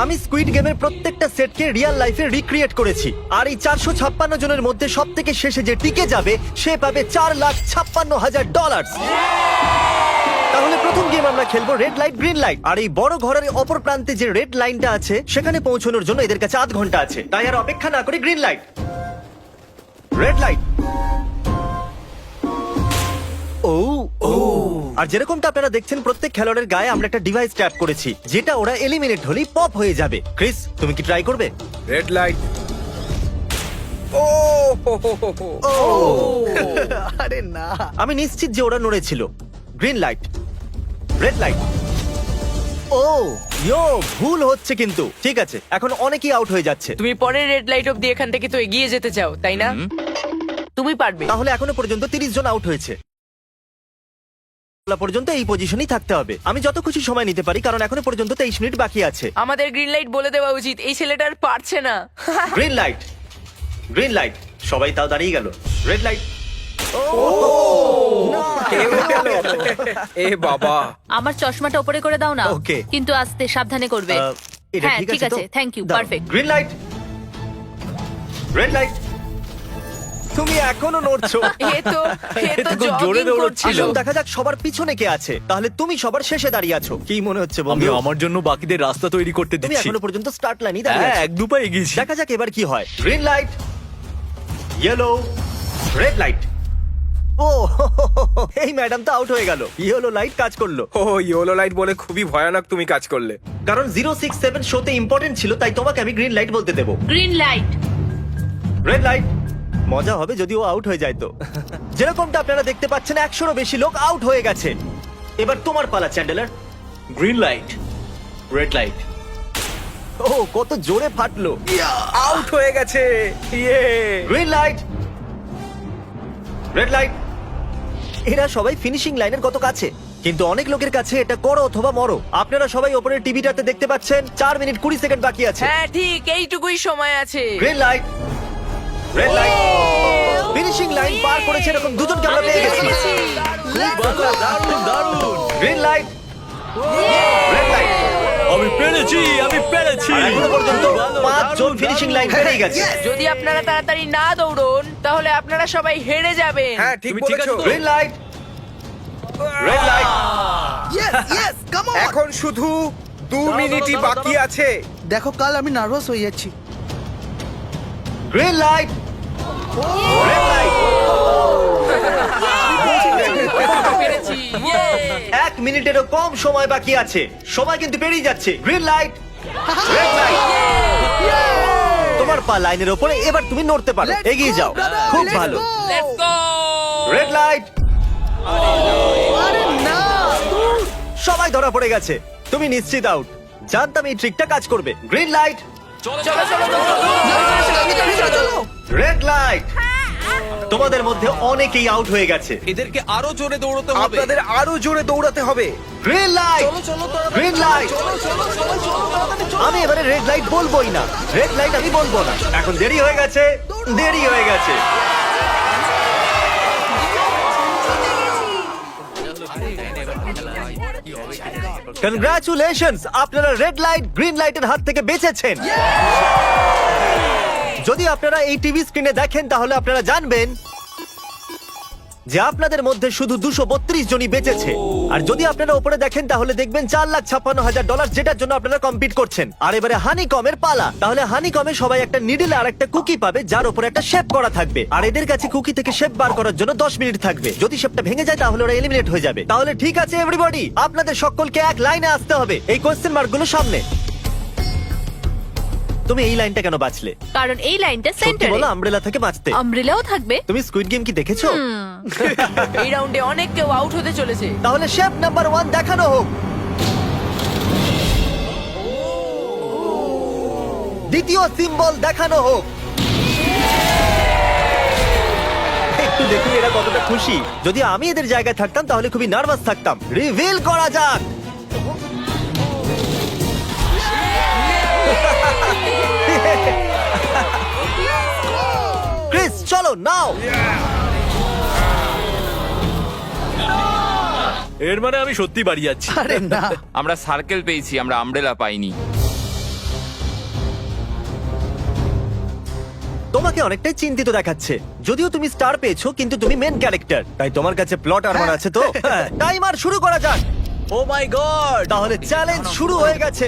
আমি স্কুইড গেমের প্রত্যেকটা সেটকে রিয়েল লাইফে রিক্রিয়েট করেছি, আর এই 456 জনের মধ্যে সব থেকে শেষে যে টিকে যাবে সে পাবে $4,56,000। তাহলে প্রথম গেম আমরা খেলবো রেড লাইট গ্রিন লাইট। আর এই বড় ঘরের অপর প্রান্তে যে রেড লাইনটা আছে সেখানে পৌঁছানোর জন্য এদের কাছে 8 ঘন্টা আছে। তাই আর অপেক্ষা না করে গ্রিন লাইট, রেড লাইট। ও ও, আর যেরকমটা আপনারা দেখছেন প্রত্যেক খেলোয়াড়ের গায়ে আমরা একটা ডিভাইস ট্যাপ করেছি যেটা ওরা এলিমিনেট হলেই পপ হয়ে যাবে। ক্রিস, তুমি কি ট্রাই করবে? Red light. ও ও আরে না, আমি নিশ্চিত যে ওরা নড়েছিল। Green light, red light. Oh yo, ভুল হচ্ছে কিন্তু। ঠিক আছে, এখন অনেকেই আউট হয়ে যাচ্ছে। তুমি পরের রেড লাইট অব্দি এখান থেকে তো এগিয়ে যেতে চাও, তাই না? তুমি পারবে। তাহলে এখনো পর্যন্ত 30 জন আউট হয়েছে। পর্যন্ত এই পজিশনেই থাকতে হবে। আমি যত খুশি সময় নিতে পারি কারণ এখনো পর্যন্ত 23 মিনিট বাকি আছে। আমাদের গ্রিন লাইট বলে দেওয়া উচিত, এই ছেলেটা আর পারছে না। Green light, green light. সবাই তাও দাঁড়িয়ে গেল। Red light. এ বাবা, আমার চশমাটা উপরে করে দাও না। Okay. কিন্তু আস্তে সাবধানে করবে। এটা হ্যাঁ, ঠিক তো? আছে, থ্যাংক ইউ, দাও। Perfect. Green light, red light. তুমি এখনো নড়ছো। এ তো খুব জোরে জগিং দৌড়চ্ছিল। করছিল। আসুন দেখা যাক সবার পিছনে কে আছে। তাহলে তুমি সবার শেষে দাঁড়িয়ে আছো, কি মনে হচ্ছে আমি বন্ধু? আমার জন্য বাকিদের রাস্তা তৈরি করতে তুমি দিচ্ছি। এখনো পর্যন্ত স্টার্ট লাইনই দাঁড়িয়ে হ্যাঁ, আছো। এক দু পা এগিয়েছি। দেখা যাক এবার কি হয়। Green light, yellow, red light. ও এই ম্যাডাম তো আউট হয়ে গেল। ইয়েলো লাইট কাজ করলো ও ইয়েলো লাইট বলে খুবই ভয়ানক তুমি কাজ করলে। কারণ 067 শোতে ইম্পর্টেন্ট ছিল, তাই তোমাকে আমি গ্রিন লাইট বলতে দেবো। Green light. Red light. মজা হবে যদি ও আউট হয়ে যায় তো। যেরকমটা আপনারা দেখতে পাচ্ছেন 100-রও বেশি লোক আউট হয়ে গেছে। এবার তোমার পালা Chandler. Green light, red light. ও কত জোরে ফাটলো। আউট হয়ে গেছে। ইয়ে গ্রিন লাইট, রেড লাইট। এরা সবাই ফিনিশিং লাইনের কত কাছে, কিন্তু অনেক লোকের কাছে এটা করো অথবা মরো। আপনারা সবাই ওপরের টিভিটাতে দেখতে পাচ্ছেন 4 মিনিট 20 সেকেন্ড বাকি আছে। হ্যাঁ ঠিক, এইটুকুই সময় আছে। Green light, red light. Finishing line পার করেছে এরকম দুজনকে আমরা পেয়ে গেছি। দারুণ দারুণ। Green light, red light. আমি পেরেছি, আমি পেরেছি। আর এখনো পর্যন্ত 5 জন ফিনিশিং লাইন পেরিয়ে গেছে। যদি আপনারা তাড়াতাড়ি না দৌড়ন তাহলে আপনারা সবাই হেরে যাবেন। হ্যাঁ ঠিক তুমি ঠিক বলেছো। আছো তো? Green light, red light. এখন শুধু 2 মিনিটই বাকি আছে। দেখো কাল আমি নার্ভাস হয়ে যাচ্ছি। Green light, red light. পেরেছি। ইয়ে! 1 মিনিটেরও কম সময় বাকি আছে। সময় কিন্তু পেরিয়ে যাচ্ছে। Green light, red light. তোমার পা লাইনের ওপরে, এবার তুমি নড়তে পারো। Let's এগিয়ে go, যাও, brother, খুব let's ভালো। go! Let's go! Red light. আরে না, সবাই ধরা পড়ে গেছে। তুমি নিশ্চিত আউট। জানতাম এই ট্রিকটা কাজ করবে। গ্রিন লাইট, চলো চলো চলো। চলো। Red light. তোমাদের মধ্যে অনেকেই আউট হয়ে গেছে। এদেরকে আরো জোরে দৌড়তে হবে। আপনাদের আরো জোরে দৌড়াতে হবে। Green light, green light. আমি এবারে রেড লাইট বলবোই না। রেড লাইট আমি বলবো না। এখন দেরি হয়ে গেছে, দেরি হয়ে গেছে। কনগ্রাচুলেশনস, আপনারা রেড লাইট গ্রিন লাইটের হাত থেকে বেঁচেছেন। যদি আপনারা এই টিভি স্ক্রিনে দেখেন তাহলে আপনারা জানবেন যে আপনাদের মধ্যে শুধু 232 জনই বেঁচেছে। আর যদি আপনারা উপরে দেখেন তাহলে দেখবেন $4,56,000, যেটার জন্য আপনারা কম্পিট করছেন। আর এবারে হানিকমের পালা। তাহলে হানিকমে সবাই একটা নিডল আর একটা কুকি পাবে যার উপরে একটা শেপ করা থাকবে। আর এদের কাছে কুকি থেকে শেপ বার করার জন্য 10 মিনিট থাকবে। যদি শেপটা ভেঙে যায় তাহলে ওরা এলিমিনেট হয়ে যাবে। তাহলে ঠিক আছে এভরিবডি, আপনাদের সকলকে এক লাইনে আসতে হবে এই কোয়েশ্চেন মার্কগুলো সামনে। তুমি এই লাইনটা কেন বাঁচলে? কারণ এই লাইনটা সত্যি সেন্টারে। বলো, আমব্রেলা থেকে বাঁচতে। আমব্রেলাও থাকবে। তুমি স্কুইড গেম কি দেখেছো? এই রাউন্ডে অনেক কেউ আউট হতে চলেছে। তাহলে শেপ নাম্বার 1 দেখানো হোক। দ্বিতীয় সিম্বল দেখানো হোক। একটু দেখুন এরা কতটা খুশি। যদি আমি এদের জায়গায় থাকতাম তাহলে খুবই নার্ভাস থাকতাম। রিভিল করা যাক। ক্রিস চলো নাও। এর মানে আমি সত্যি বাড়ি যাচ্ছি। আরে না, আমরা সার্কেল পেয়েছি, আমরা আমব্রেলা পাইনি। তোমাকে অনেকটাই চিন্তিত দেখাচ্ছে। যদিও তুমি স্টার পেয়েছো কিন্তু তুমি মেন ক্যারেক্টার, তাই তোমার কাছে প্লট আর্মার আছে তো। টাইমার শুরু করা যাক। ও মাই গড! তাহলে চ্যালেঞ্জ শুরু হয়ে গেছে।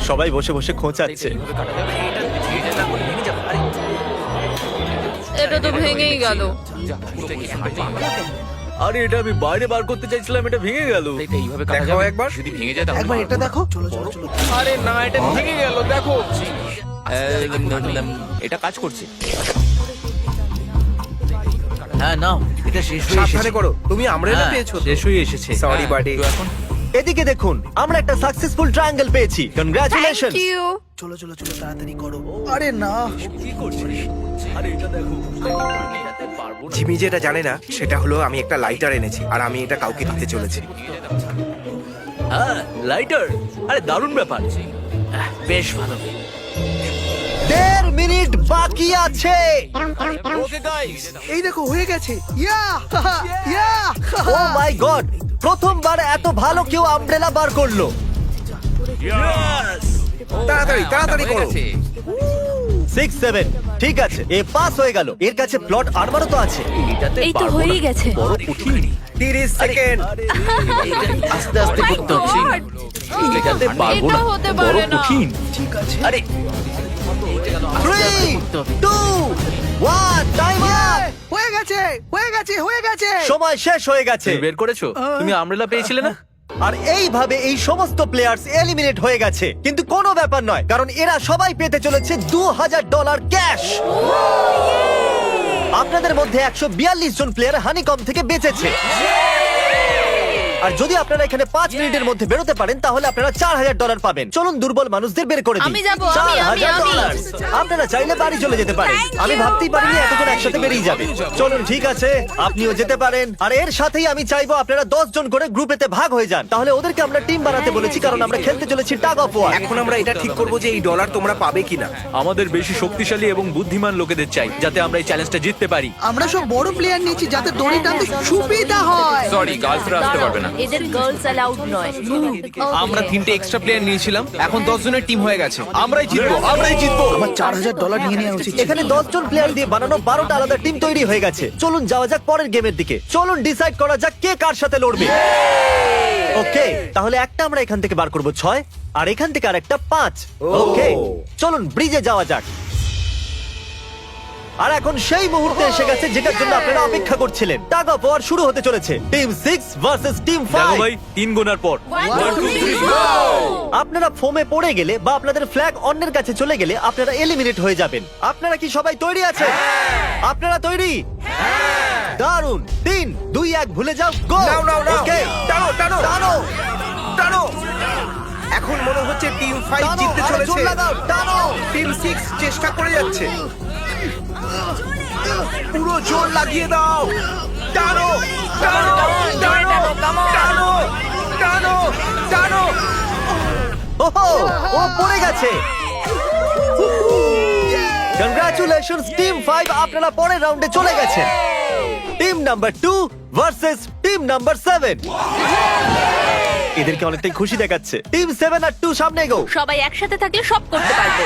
সবাই বসে বসে খোঁচাচ্ছে। এটা তো ভেঙেই গেল। আরে এটা আমি বাইরে বার করতে চাইছিলাম, এটা ভেঙে গেল। দেখাও একবার। একবার এটা দেখো। চলো চলো চলো। আরে না, এটা ভেঙে গেল, দেখো। এটা কাজ করছে। হ্যাঁ নাও, এটা শেষ হয়ে সাবধানে এসেছে। করো, তুমি আমরেলা হ্যাঁ, পেয়েছো। শেষ হয়ে এসেছে। Sorry, হ্যাঁ, buddy. তো এখন এদিকে দেখুন, আমরা একটা সাকসেসফুল ট্রায়াঙ্গেল পেয়েছি। কনগ্রাচুলেশন। Thank you. চলো চলো চলো তাড়াতাড়ি করো। আরে না। কি করছিস? আরে এটা দেখো। এটাতে পারবো না। জিমি যেটা জানে না সেটা হলো আমি একটা লাইটার এনেছি আর আমি এটা কাউকে দিতে চলেছি। হ্যাঁ, লাইটার। আরে দারুণ ব্যাপার। বেশ ভালো। 1.5 মিনিট বাকি আছে। ওকে গাইস, এই দেখো হয়ে গেছে। ইয়া ইয়া। ও মাই গড, প্রথমবার এত ভালো কেউ আমব্রেলা বার করলো। তাড়াতাড়ি তাড়াতাড়ি করো। 6, 7 ঠিক আছে, এ পাস হয়ে গেল। এর কাছে প্লট আর্মারও তো আছে। এটাতে এই তো পারবো হয়েই না। গেছে। বড় কঠিন। 30 সেকেন্ড। আস্তে আস্তে করতে হচ্ছে। এটাতে পারবো এটা না। হতে বড় পারে না। কঠিন। ঠিক আছে। আরে 3, 2, 1 টাইমার। হয়ে গেছে হয়ে গেছে হয়ে গেছে। সময় শেষ হয়ে গেছে। তুমি বের করেছো? তুমি আমব্রেলা পেয়েছিলে না? আর এইভাবে এই সমস্ত প্লেয়ার্স এলিমিনেট হয়ে গেছে। কিন্তু কোনো ব্যাপার নয়, কারণ এরা সবাই পেতে চলেছে $2000 ক্যাশ। আপনাদের মধ্যে 142 জন প্লেয়ার হানিকম থেকে বেঁচেছে। আর যদি আপনারা এখানে 5 মিনিটের মধ্যে বেরোতে পারেন তাহলে আপনারা $4000 পাবেন। চলুন দুর্বল মানুষদের বের করে দিই। আমি যাবো, আমি। $4000 আপনারা চাইলে বাড়ি চলে যেতে পারেন। Thank আমি you. ভাবতেই পারিনি এতজন একসাথে বেরিয়ে যাবে। চলুন ঠিক আছে, আপনিও যেতে পারেন। আর এর সাথেই আমি চাইবো আপনারা 10 জন করে গ্রুপেতে ভাগ হয়ে যান। তাহলে ওদেরকে আমরা টিম বানাতে বলেছি, কারণ আমরা খেলতে চলেছি টাগ অফ ওয়ার। এখন আমরা এটা ঠিক করবো যে এই ডলার তোমরা পাবে কিনা। আমাদের বেশি শক্তিশালী এবং বুদ্ধিমান লোকেদের চাই, যাতে আমরা এই চ্যালেঞ্জটা জিততে পারি। আমরা সব বড় প্লেয়ার নিয়েছি যাতে দড়ি টানতে সুবিধা হয়। সরি গার্লসরা আসতে পারবে না। এদের গার্লস অ্যালাউড নয়। আমরা 3টে এক্সট্রা প্লেয়ার নিয়েছিলাম, এখন 10 জনের টিম হয়ে গেছে। আমরাই জিতবো, আমরাই জিতবো। আমার $4000 নিয়ে নেওয়া উচিত ছিল। এখানে 10 জন প্লেয়ার দিয়ে বানানো 12টা আলাদা টিম তৈরি হয়ে গেছে। চলুন যাওয়া যাক পরের গেমের দিকে। চলুন ডিসাইড করা যাক কে কার সাথে লড়বে। ওকে, তাহলে একটা আমরা এখান থেকে বার করব 6, আর এখান থেকে আরেকটা 5। ওকে, চলুন ব্রিজে যাওয়া যাক। আর এখন সেই মুহূর্তে এসে গেছে যেটার জন্য আপনারা অপেক্ষা করছিলেন। টাগ অফ ওয়ার শুরু হতে চলেছে। টিম 6 ভার্সেস টিম দেখো 5। ভাই, 3 গোনার পর। আপনারা ফোমে পড়ে গেলে বা আপনাদের ফ্ল্যাগ অন্যের কাছে চলে গেলে আপনারা এলিমিনেট হয়ে যাবেন। আপনারা কি সবাই তৈরি আছেন? আপনারা তৈরি? দারুন। 3, 2, 1 ভুলে যাও। গো। নাও নাও নাও। ওকে, টানো টানো টানো টানো। এখন মনে হচ্ছে টিম 5 টানো, জিততে আরে জোর চলেছে। লাগাও, টানো। টিম 6 চেষ্টা করে যাচ্ছে। পুরো জোর লাগিয়ে দাও। টানো টানো টানো টানো টানো টানো। ওহো, ও পড়ে গেছে। কংগ্রাচুলেশনস টিম 5, আপনারা পরের রাউন্ডে চলে গেছেন। Team number 2 versus team number 7। এদেরকে অনেকটাই খুশি দেখাচ্ছে। টিম 7 আর 2 সামনে এগো। সবাই একসাথে থাকলে সব করতে পারবে।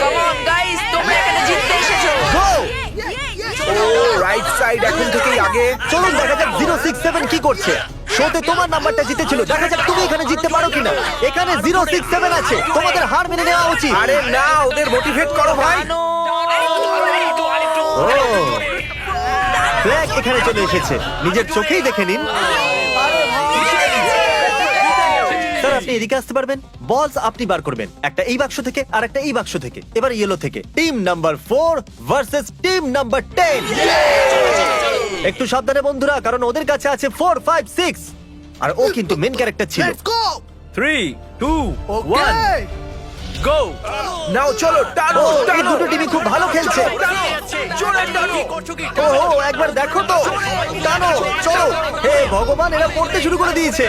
কাম অন গাইস, তোমরা এখানে জিততে এসেছো। গো। ও রাইট সাইড এখন থেকেই আগে। চলুন দেখা যাক 067 কি করছে। শোতে তোমার নাম্বারটা জিতেছিল, দেখা যাক তুমি এখানে জিততে পারো কিনা। এখানে 067 আছে, তোমাদের হার মেনে নেওয়া উচিত। আরে না, ওদের মোটিভেট করো ভাই। ফ্ল্যাগ এখানে চলে এসেছে, নিজের চোখেই দেখে নিন। স্যার আপনি এদিকে আসতে পারবেন? বলস আপনি বার করবেন, একটা এই বাক্স থেকে আর একটা এই বাক্স থেকে। এবার ইয়েলো থেকে। Team number 4 versus team number 10। একটু সাবধানে বন্ধুরা, কারণ ওদের কাছে আছে 4, 5, 6, আর ও কিন্তু মেন ক্যারেক্টার ছিল। Let's go. 3, 2, ওকে। 1 গো। নাও চলো টানো ও, এই টানো। দুটো টিমই খুব ভালো খেলছে। জোরে টানো। ও একবার দেখো তো, টানো, চলো। হে ভগবান, এরা পড়তে শুরু করে দিয়েছে।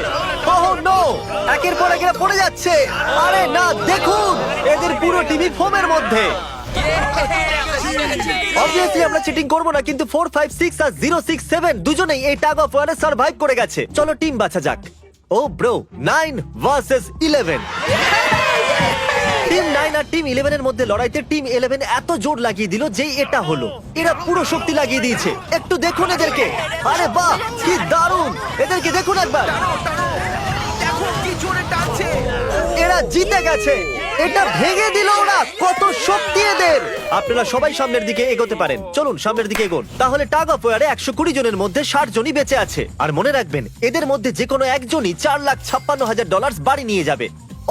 ওহ নো, একের পর এক এরা পড়ে যাচ্ছে। আরে না, দেখুন এদের পুরো টিমই ফোমের মধ্যে। অবভিয়াসলি আমরা চিটিং করব না, কিন্তু 4, 5, 6 আর 067 দুজনেই এই টাগ অফ ওয়ারে সার্ভাইভ করে গেছে। চলো টিম বাছা যাক। ও ব্রো, 9 ভার্সেস 11। টিম 9 আর টিম 11 এর মধ্যে লড়াইতে টিম 11 এত জোর লাগিয়ে দিল যে এটা হলো। এরা পুরো শক্তি লাগিয়ে দিয়েছে। একটু দেখুন এদেরকে। আরে বাহ, কি দারুণ! এদেরকে দেখুন একবার। দেখো কি জোরে টানছে। এরা জিতে গেছে। এটা ভেঙে দিল ওরা। কত শক্তি এদের! আপনারা সবাই সামনের দিকে এগোতে পারেন। চলুন সামনের দিকে এগোন। তাহলে টাগ অফ ওয়ারে 120 জনের মধ্যে 60 জনই বেঁচে আছে। আর মনে রাখবেন, এদের মধ্যে যে কোনো একজনই $4,56,000 বাড়ি নিয়ে যাবে।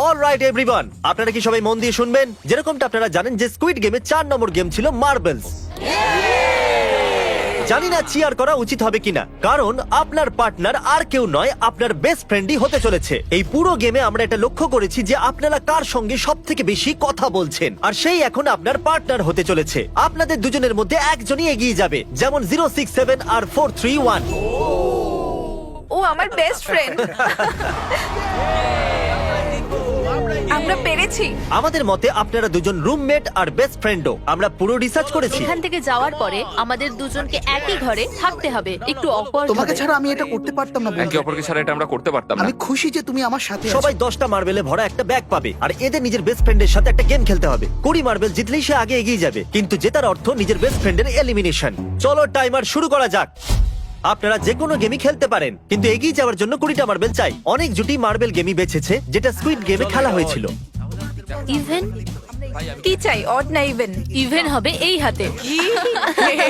অলরাইট এভরিওয়ান, আপনারা কি সবাই মন দিয়ে শুনবেন? যেরকমটা আপনারা জানেন যে স্কুইড গেমে 4 নম্বর গেম ছিল মার্বেলস। জানি না চিয়ার করা উচিত হবে কিনা, কারণ আপনার পার্টনার আর কেউ নয়, আপনার বেস্ট ফ্রেন্ডই হতে চলেছে। এই পুরো গেমে আমরা এটা লক্ষ্য করেছি যে আপনারা কার সঙ্গে সব থেকে বেশি কথা বলছেন, আর সেই এখন আপনার পার্টনার হতে চলেছে। আপনাদের দুজনের মধ্যে একজনই এগিয়ে যাবে, যেমন 067 আর 431। ও আমার বেস্ট ফ্রেন্ড। আমরা পেরেছি। আমাদের মতে আপনারা দুজন রুমমেট আর বেস্ট ফ্রেন্ডও। আমরা পুরো রিসার্চ করেছি। এখান থেকে যাওয়ার পরে আমাদের দুজনকে একই ঘরে থাকতে হবে। একটু অকওয়ার্ড তোমাকে হবে। ছাড়া আমি এটা করতে পারতাম না বন্ধু। একে অপরকে ছাড়া এটা আমরা করতে পারতাম না। আমি খুশি যে তুমি আমার সাথে আছো। সবাই 10টা মার্বেলে ভরা একটা ব্যাগ পাবে, আর এদের নিজের বেস্ট ফ্রেন্ডের সাথে একটা গেম খেলতে হবে। 20 মার্বেল জিতলেই সে আগে এগিয়ে যাবে, কিন্তু জেতার অর্থ নিজের বেস্ট ফ্রেন্ডের এলিমিনেশন। চলো টাইমার শুরু করা যাক। আপনারা যে কোনো গেমই খেলতে পারেন, কিন্তু এগিয়ে যাওয়ার জন্য 20টা মার্বেল চাই। অনেক জুটি মার্বেল গেমই বেছেছে, যেটা স্কুইড গেমে খেলা হয়েছিল। ইভেন কি চাই, অড না ইভেন? ইভেন হবে এই হাতে। কি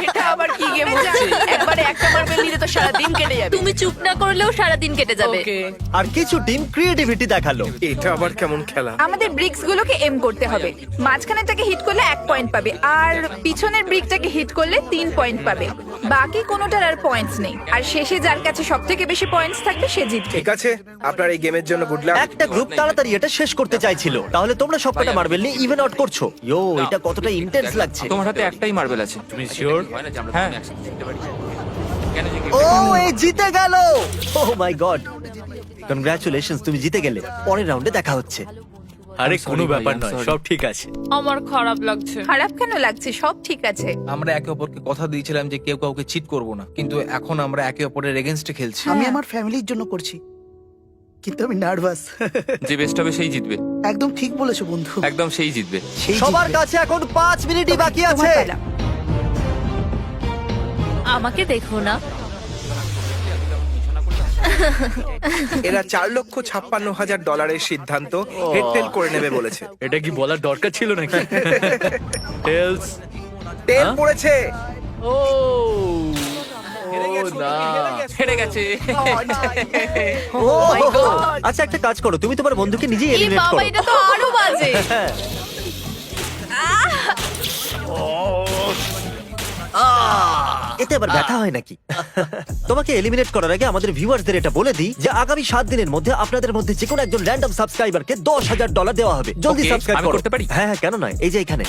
এটা আবার কি গেম হচ্ছে? একবারে একটা মার্বেল নিলে তো সারা দিন কেটে যাবে। তুমি চুপ না করলেও সারা দিন কেটে যাবে। ওকে, আর কিছু টিম ক্রিয়েটিভিটি দেখালো। এটা আবার কেমন খেলা? আমাদের ব্রিক্স গুলোকে এম করতে হবে। মাঝখানেটাকে হিট করলে 1 পয়েন্ট পাবে, আর পিছনের ব্রিকটাকে হিট করলে 3 পয়েন্ট পাবে। বাকি কোনোটার আর পয়েন্টস নেই, আর শেষে যার কাছে সব থেকে বেশি পয়েন্টস থাকবে সে জিতবে। ঠিক আছে, আপনার এই গেমের জন্য গুড লাক। একটা গ্রুপ তাড়াতাড়ি এটা শেষ করতে চাইছিল। তাহলে তোমরা সবকটা মার্বেল নিয়ে ইভেন আউট করছো। ইয়ো, এটা কতটা ইন্টেন্স লাগছে। তোমার হাতে একটাই মার্বেল আছে। তুমি শিওর? হ্যাঁ। ও, এই জিতে গেল। ও মাই গড, কনগ্রাচুলেশনস, তুমি জিতে গেলে। পরের রাউন্ডে দেখা হচ্ছে। আরে I'm sorry কোনো ভাই, ব্যাপার I'm নয়, sorry. সব ঠিক আছে। আমার খারাপ লাগছে। খারাপ কেন লাগছে? সব ঠিক আছে। আমরা একে অপরকে কথা দিয়েছিলাম যে কেউ কাউকে চিট করব না, কিন্তু এখন আমরা একে অপরের এগেইনস্টে খেলছি। আমি আমার ফ্যামিলির জন্য করছি, কিন্তু আমি নার্ভাস। যে বেস্ট হবে সেই জিতবে। একদম ঠিক বলেছো বন্ধু। একদম সেই জিতবে। সেই সবার জিতবে। কাছে এখন 5 মিনিটই বাকি আছে। তোমার পালা। আমাকে দেখো না। এরা $4,56,000 সিদ্ধান্ত হেডটেল করে নেবে বলেছে। এটা কি বলার দরকার ছিল নাকি? টেলস। টেল পড়েছে। ও না, হেরে গেছে। ও, আচ্ছা একটা কাজ করো, তুমি তোমার বন্ধুকে নিজেই এই এলিমিনেট বাবা, করো। এটা তো আরো বাজে। হ্যাঁ। এতে আবার ব্যথা হয় নাকি? তোমাকে এলিমিনেট করার আগে আমাদের ভিউয়ারদের এটা বলে দিই যে আগামী 7 দিনের মধ্যে আপনাদের মধ্যে যে কোনো একজন র্যান্ডম সাবস্ক্রাইবারকে $10,000 দেওয়া হবে। জলদি Okay, সাবস্ক্রাইব আমি করো। করতে পারি? হ্যাঁ হ্যাঁ, কেন নয়, এই যে এখানে।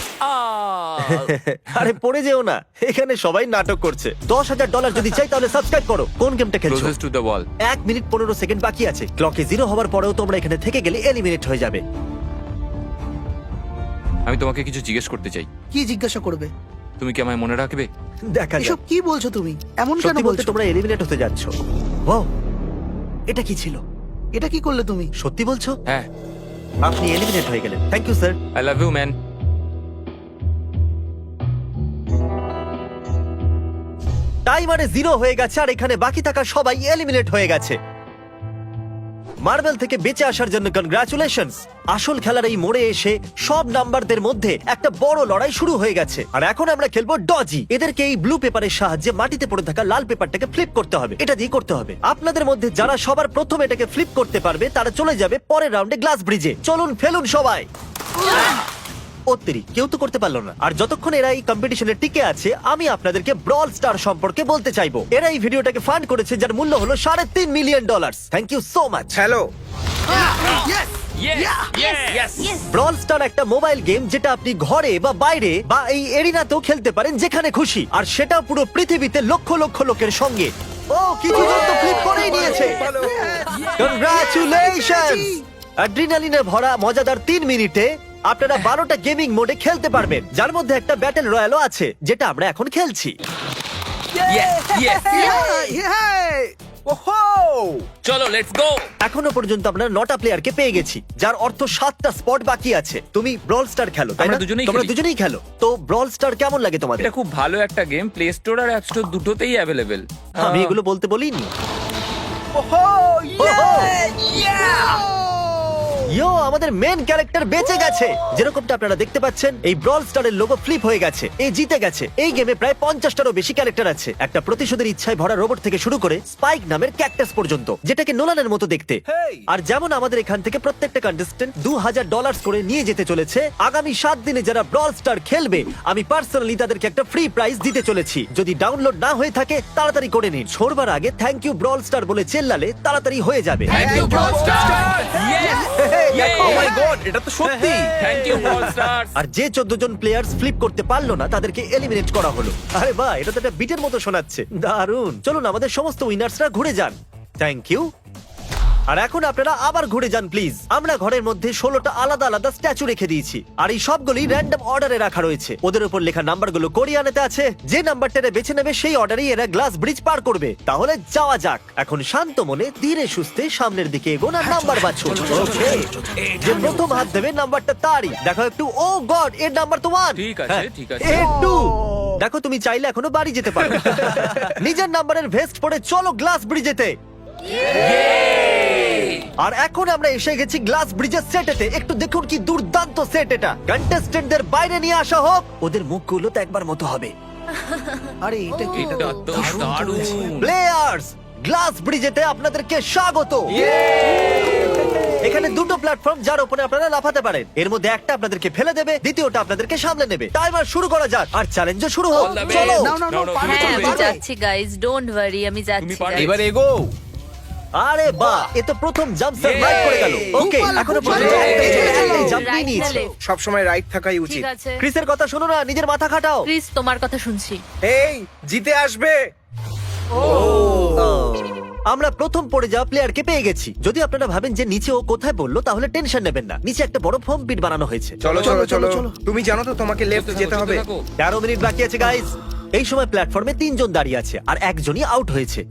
আরে পড়ে যেও না, এখানে সবাই নাটক করছে। $10,000 যদি চাই তাহলে সাবস্ক্রাইব করো। কোন গেমটা খেলছো? Closest to the wall. 1 minute 15 second বাকি আছে। ক্লকে 0 হওয়ার পরেও তোমরা এখানে থেকে গেলে এলিমিনেট হয়ে যাবে। আমি তোমাকে কিছু জিজ্ঞেস করতে চাই। কি জিজ্ঞাসা করবে? তুমি কি আমায় মনে রাখবে? দেখা যাক। এসব কি বলছো তুমি? এমন কেন সত্যি বলতে বলছো? তোমরা এলিমিনেট হতে যাচ্ছ। ওয়াও, এটা কি ছিল? এটা কি করলে তুমি? সত্যি বলছো? হ্যাঁ। আপনি এলিমিনেট হয়ে গেলেন। Thank you sir. I love you man. টাইমারে 0 হয়ে গেছে, আর এখানে বাকি থাকা সবাই এলিমিনেট হয়ে গেছে। মার্বেল থেকে বেঁচে আসার জন্য কনগ্রাচুলেশনস। আসল খেলার এই মোড়ে এসে সব নাম্বারদের মধ্যে একটা বড় লড়াই শুরু হয়ে গেছে। আর এখন আমরা খেলবো ডজি। এদেরকে এই ব্লু পেপারের সাহায্যে মাটিতে পড়ে থাকা লাল পেপারটাকে ফ্লিপ করতে হবে। এটা দিয়ে করতে হবে। আপনাদের মধ্যে যারা সবার প্রথম এটাকে ফ্লিপ করতে পারবে তারা চলে যাবে পরের রাউন্ডে গ্লাস ব্রিজে। চলুন ফেলুন সবাই। কেউ তো করতে পারলো না। আর যতক্ষণ এরা এই কম্পিটিশনে টিকে আছে, আমি আপনাদেরকে ব্রল স্টার সম্পর্কে বলতে চাইবো। এরা এই ভিডিওটাকে ফান্ড করেছে, যার মূল্য হলো $3.5 million. Thank you so much. Hello. Brawl star একটা মোবাইল গেম যেটা আপনি ঘরে বা বাইরে বা এই এরিনাতেও খেলতে পারেন, যেখানে খুশি। আর সেটা পুরো পৃথিবীতে লক্ষ লক্ষ লোকের সঙ্গে। ও, কিছু জন তো ফ্লিপ করেই নিয়েছে। কনগ্রাচুলেশনস। অ্যাড্রিনালিনে ভরা মজাদার 3 মিনিটে আপনারা 12টা গেমিং মোডে খেলতে পারবেন, যার মধ্যে একটা ব্যাটল রয়্যালও আছে, যেটা আমরা এখন খেলছি। Yeah! ওহো! চলো লেটস গো। এখনো পর্যন্ত আমরা 9টা প্লেয়ারকে পেয়ে গেছি, যার অর্থ 7টা স্পট বাকি আছে। তুমি ব্রল স্টার খেলো, তাই না? আমরা দুজনেই তোমরা খেলি। দুজনেই খেলো। তো ব্রল স্টার কেমন লাগে তোমাদের? এটা খুব ভালো একটা গেম, প্লে স্টোর আর অ্যাপ স্টোর দুটোতেই অ্যাভেলেবেল। আমি এগুলো বলতে বলিনি। ওহো! ইয়ো, আমাদের মেন ক্যারেক্টার বেঁচে গেছে। যেরকমটা আপনারা দেখতে পাচ্ছেন, এই ব্রল স্টারের লোগো ফ্লিপ হয়ে গেছে। এই জিতে গেছে। এই গেমে প্রায় 50টারও বেশি ক্যারেক্টার আছে। একটা প্রতিশোধের ইচ্ছায় ভরা রোবট থেকে শুরু করে স্পাইক নামের ক্যাকটাস পর্যন্ত, যেটাকে নোলানের মতো দেখতে। আর যেমন আমাদের এখান থেকে প্রত্যেকটা কন্টেস্টেন্ট $2000 করে নিয়ে যেতে চলেছে, আগামী 7 দিনে যারা ব্রল স্টার খেলবে, আমি পার্সোনালি তাদেরকে একটা ফ্রি প্রাইজ দিতে চলেছি। যদি ডাউনলোড না হয়ে থাকে তাড়াতাড়ি করে নিন। ছোড়বার আগে থ্যাংক ইউ ব্রল স্টার বলে চেল্লালে তাড়াতাড়ি হয়ে যাবে। Thank you Brawl Star. Oh my god, এটা তো সত্যি। Thank you Brawl Stars. আর যে 14 জন প্লেয়ার্স ফ্লিপ করতে পারলো না তাদেরকে এলিমিনেট করা হলো। আরে বাহ, এটা তো একটা বিটের মতো শোনাচ্ছে। দারুণ। চলুন আমাদের সমস্ত উইনার্সরা ঘুরে যান। Thank you. আর এখন আপনারা আবার ঘুরে যান প্লিজ। আমরা ঘরের মধ্যে 16টা আলাদা আলাদা স্ট্যাচু রেখে দিয়েছি, আর এই সবগুলি র্যান্ডম অর্ডারে রাখা রয়েছে। ওদের উপর লেখা নাম্বারগুলো কোরিয়ানেতে আছে। যে নাম্বারটা বেছে নেবে সেই অর্ডারেই এরা গ্লাস ব্রিজ পার করবে। তাহলে যাওয়া যাক। এখন শান্ত মনে ধীরে সুস্থে সামনের দিকে এগোন আর নাম্বার বাছুন। ওকে, যে প্রথম হাত দেবে নাম্বারটা তারই। দেখো একটু, ও গড, এর নাম্বার তো 1। ঠিক আছে, ঠিক আছে। একটু দেখো, তুমি চাইলে এখনো বাড়ি যেতে পারো। নিজের নাম্বারের ভেস্ট পরে চলো গ্লাস ব্রিজেতে। আর এখন আমরা এসে গেছি গ্লাস ব্রিজের সেটেতে। একটু দেখুন কি দুর্দান্ত সেট এটা। কন্টেস্টেন্টদের বাইরে নিয়ে আসা হোক। ওদের মুখগুলো তো একবার মতো হবে। আরে এটা কি? এটা তো দারুণ। প্লেয়ার্স, গ্লাস ব্রিজেতে আপনাদেরকে স্বাগত। এখানে দুটো প্ল্যাটফর্ম যার উপরে আপনারা লাফাতে পারেন। এর মধ্যে একটা আপনাদেরকে ফেলে দেবে, দ্বিতীয়টা আপনাদেরকে সামলে নেবে। টাইমার শুরু করা যাক আর চ্যালেঞ্জও শুরু হোক। All the চলো। best. নাও, নাও, নাও, No, no, পারবে, হ্যাঁ, আমি পারবে। যাচ্ছি গাইস, ডোন্ট ওয়ারি, আমি যাচ্ছি। তুমি পারবে। guys। এবার এগো। আরে বাহ, এ তো প্রথম জাম্প সার্ভাইভ করে গেল। ওকে, ভালো, এখনো খুব পর্যন্ত ভালো। একটাই জাম্প Right নিয়ে না নিয়েছে। left? সবসময় রাইট থাকাই উচিত। ঠিক আছে ক্রিসের কথা শোনো না, নিজের মাথা খাটাও। প্লিজ, তোমার কথা শুনছি। এই জিতে আসবে। আমরা প্রথম পড়ে যাওয়া প্লেয়ারকে পেয়ে গেছি। যদি আপনারা ভাবেন যে নিচে ও কোথায় বললো, তাহলে টেনশন নেবেন না। নিচে একটা বড় ফোম পিট বানানো হয়েছে। চলো চলো চলো, চলো চলো। তুমি জানো তো তোমাকে লেফট যেতে হবে। 13 মিনিট বাকি আছে গাইস। এই সময় প্ল্যাটফর্মে 3 জন দাঁড়িয়ে আছে আর একজনই আউট হয়েছে।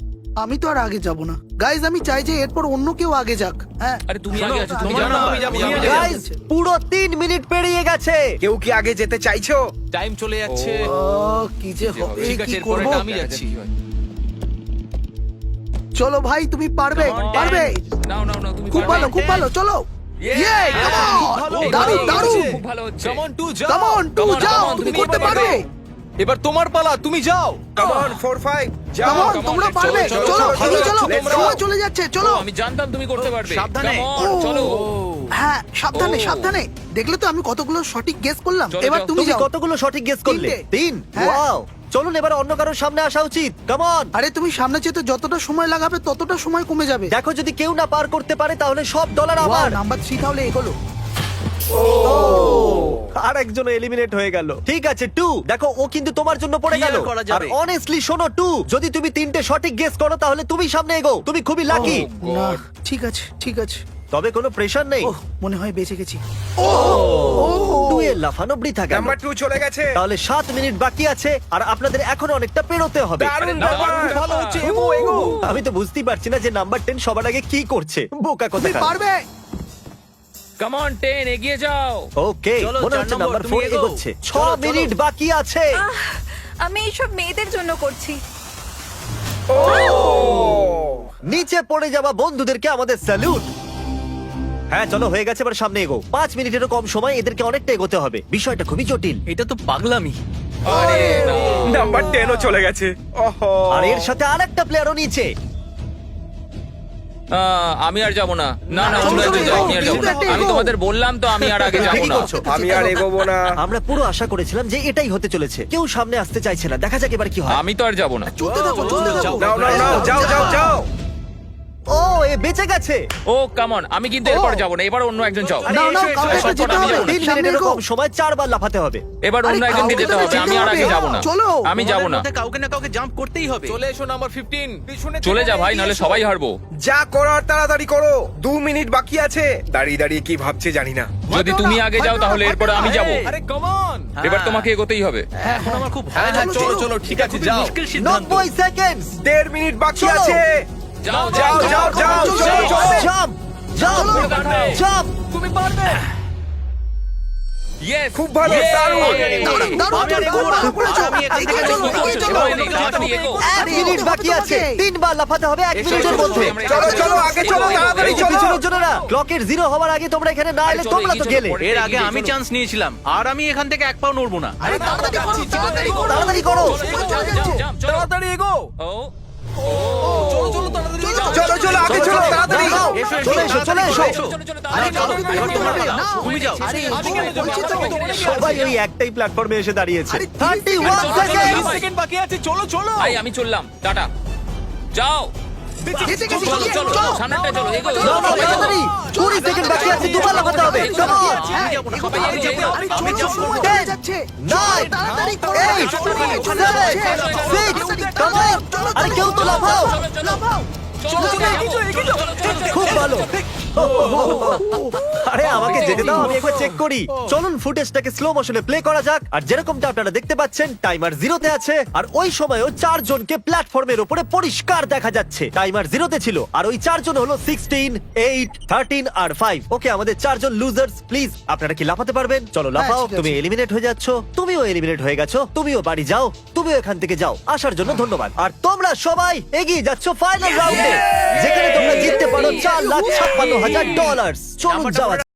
আমি তো আর আগে যাব না গাইজ। আমি চাই যে এরপর অন্য কেউ আগে যাক। হ্যাঁ, আরে তুমি আগে আছো, তুমি তোমার জানো। নাম আমি যাবো, আমি যাবো। গাইস, পুরো 3 মিনিট পেরিয়ে গেছে। কেউ কি আগে যেতে চাইছো? টাইম চলে যাচ্ছে। কি যে হবে, ঠিক আছে, কি এরপরে করব? আমি যাচ্ছি। চলো ভাই, তুমি পারবে, পারবে। নাও নাও নাও, তুমি খুব পারবে। ভালো, খুব ভালো। চলো। ইয়ে, come on! দারুণ, দারুণ। খুব ভালো হচ্ছে। কাম অন টু যাও। Come on, two, Come on, যাও, come on, তুমি তুমি করতে পারবে। পারবে। এবার তোমার পালা, তুমি যাও। কাম অন 4 5 যাও। Come on, come on, তোমরা let's পারবে। চলো, চলো, চলো, এগিয়ে চলো। চলো, let's সময় go. চলে যাচ্ছে, চলো। ও, আমি জানতাম তুমি করতে পারবে। সাবধানে। Come on, চলো। হ্যাঁ, সাবধানে, ও। সাবধানে। দেখলে তো আমি কতগুলো সঠিক গেস করলাম। চলো, এবার যাও। তুমি তুমি যাও। কতগুলো সঠিক গেস করলে? 3টে। 3। হ্যাঁ। ওয়াও। চলুন এবার অন্য কারোর সামনে আসা উচিত। Come on. আরে তুমি সামনে যেতে যতটা সময় লাগাবে ততটা সময় কমে যাবে। দেখো, যদি কেউ না পার করতে পারে তাহলে সব ডলার আমার। নাম্বার 3 তাহলে এগোলো। আর একজন এলিমিনেট হয়ে গেল। ঠিক আছে 2, দেখো ও কিন্তু তোমার জন্য পড়ে কি গেল। আর করা আর যাবে? অনেস্টলি শোনো 2, যদি তুমি 3টে সঠিক গেস করো তাহলে তুমি সামনে এগো। তুমি খুবই লাকি। না, ঠিক আছে, ঠিক আছে। তবে কোনো প্রেশার নেই। ওহ, মনে হয় বেঁচে গেছি। 2 এর লাফানো বৃথা গেল। নাম্বার 2 চলে গেছে। তাহলে 7 মিনিট বাকি আছে আর আপনাদের এখনো অনেকটা পেরোতে হবে। দারুণ না, ব্যাপার। খুব ভালো হচ্ছে, এগো, এগো। আমি তো বুঝতেই পারছি না যে নাম্বার 10 সবার আগে কি করছে। বোকা তুমি কথা। পারবে। কাম অন 10, এগিয়ে যাও। ওকে, চলো, মনে 4 হচ্ছে নম্বর, নাম্বার তুমি 4 এগোও। এগোচ্ছে। 6 চলো, চলো। মিনিট বাকি আছে। আমি এইসব মেয়েদের জন্য করছি। নিচে পড়ে যাওয়া বন্ধুদেরকে আমাদের স্যালুট। হ্যাঁ চলো, হয়ে গেছে, এবার সামনে এগো। 5 মিনিটেরও কম সময়, এদেরকে অনেকটা এগোতে হবে। বিষয়টা খুবই জটিল। এটা তো পাগলামি। আরে না। নাম্বার 10 ও চলে গেছে। ওহো। আর এর সাথে আরেকটা প্লেয়ারও নিচে। আমি আর যাব না। না না, চলো, তোমরা চলো, যাও, এগো, আমি আর যাব না। এগো, এগো। আমি তোমাদের বললাম তো আমি আর আগে যাব ঠিকই না। করছো। আমি আর এগোবো না। আমরা পুরো আশা করেছিলাম যে এটাই হতে চলেছে। কেউ সামনে আসতে চাইছে না। দেখা যাক এবার কি হয়। আমি তো আর যাব না। চলতে থাকো, চলতে থাকো। নাও নাও নাও, যাও যাও যাও। ও, এ বেঁচে গেছে। ও কাম অন, আমি কিন্তু এরপর যাব না। এবার অন্য একজন যাও। নাও, নাও, কাউকে এসো, তো যেতে আমি হবে। যাবো না। 3 সামনে মিনিটেরও এগো। কম সময় 4 বার লাফাতে হবে। এবার অন্য আরে, একজনকে কাউকে যেতে তো হবে। আমি আর যেতে আগে হবে। যাব না। চলো। আমি যাব না। কাউকে না কাউকে জাম্প করতেই হবে। চলে এসো নাম্বার 15। পিছনে চলে যা ভাই, নাহলে সবাই হারবো। যা করার তাড়াতাড়ি করো। 2 মিনিট বাকি আছে। দাঁড়িয়ে দাঁড়িয়ে কি ভাবছে জানি না। যদি তুমি আগে যাও তাহলে এরপরে আমি যাব। আরে কাম অন। এবার তোমাকে এগোতেই হবে। এখন আমার খুব ভয় চলো, লাগছে। চলো, চলো, ঠিক আছে, যাও। মুশকিল 90 সেকেন্ড। 1.5 মিনিট বাকি চলো। আছে। যাও যাও যাও যাও চলো চলো জাম্প জাম্প জাম্প ইয়েস খুব ভালো দারুণ দারুণ, দারুণ, আমি আর তুমি এগোবো না। ভালো করেছো। আমি এখান থেকে এগিয়ে চলো, এগোবো। এগিয়ে চলো। তাড়াতাড়ি এগো। এক মিনিট বাকি আছে 3 বার লাফাতে হবে 1 মিনিটের মধ্যে চলো চলো আগে চলো তাড়াতাড়ি চলো পিছনের জন্য না ক্লকের 0 হওয়ার আগে তোমরা এখানে না এলে চলো, তোমরা তো এগিয়ে চলো, গেলে পরে। এর আগে আমি চান্স নিয়েছিলাম আর আমি এখান থেকে এক পাও নড়বো না। আরে তাড়াতাড়ি করো, তাড়াতাড়ি করো। তাড়াতাড়ি করো সময় চলে যাচ্ছে। তাড়াতাড়ি এগো। ও চলো চলো আগে চলো তাড়াতাড়ি দাঁড়াও, চলে এসো চলে এসো আরে চলো, এবার তোমরা নাও। তুমি যাও। আরে এগো, বলছি তো। সবাই ওই একটাই প্ল্যাটফর্মে এসে দাঁড়িয়েছে আরে 31 সেকেন্ড সেকেন্ড বাকি আছে, চলো চলো। ভাই আমি চললাম টাটা যাও গেছে, গেছে, চলো গেছে, চলো চলো। সামনেটা চলো এগো না না তাড়াতাড়ি 20 সেকেন্ড বাকি আছে দুবার লাফাতে হবে কাম অন হ্যাঁ, এগোতে হবে, যেতে হবে। আরে চলো, সময় চলে যাচ্ছে। Nine, তাড়াতাড়ি করো। 8 চলে যাচ্ছে। 7 6 কাম অন আরে কেউ তো লাফাও লাফাও। খুব ভালো আরে আমাকে যেতে দাও আমি একবার চেক করি চলুন ফুটেজটাকে স্লো মোশনে প্লে করা যাক আর যেরকমটা আপনারা দেখতে পাচ্ছেন টাইমার 0 তে আছে আর ওই সময়ও 4 জনকে প্ল্যাটফর্মের উপরে পরিষ্কার দেখা যাচ্ছে টাইমার 0 তে ছিল আর ওই 4 জন হলো 16 8 13 আর 5 ওকে আমাদের 4 জন লুজার্স প্লিজ আপনারা কি লাফাতে পারবেন চলো লাফাও ঠিক আছে। তুমি এলিমিনেট হয়ে যাচ্ছ তুমিও এলিমিনেট হয়ে গেছো তুমিও বাড়ি যাও তুমিও এখান থেকে যাও আসার জন্য ধন্যবাদ আর তোমরা সবাই এগিয়ে যাচ্ছ ফাইনাল রাউন্ডে যেখানে তোমরা জিততে পারো $4,56,000 চলুন যাওয়া যাক।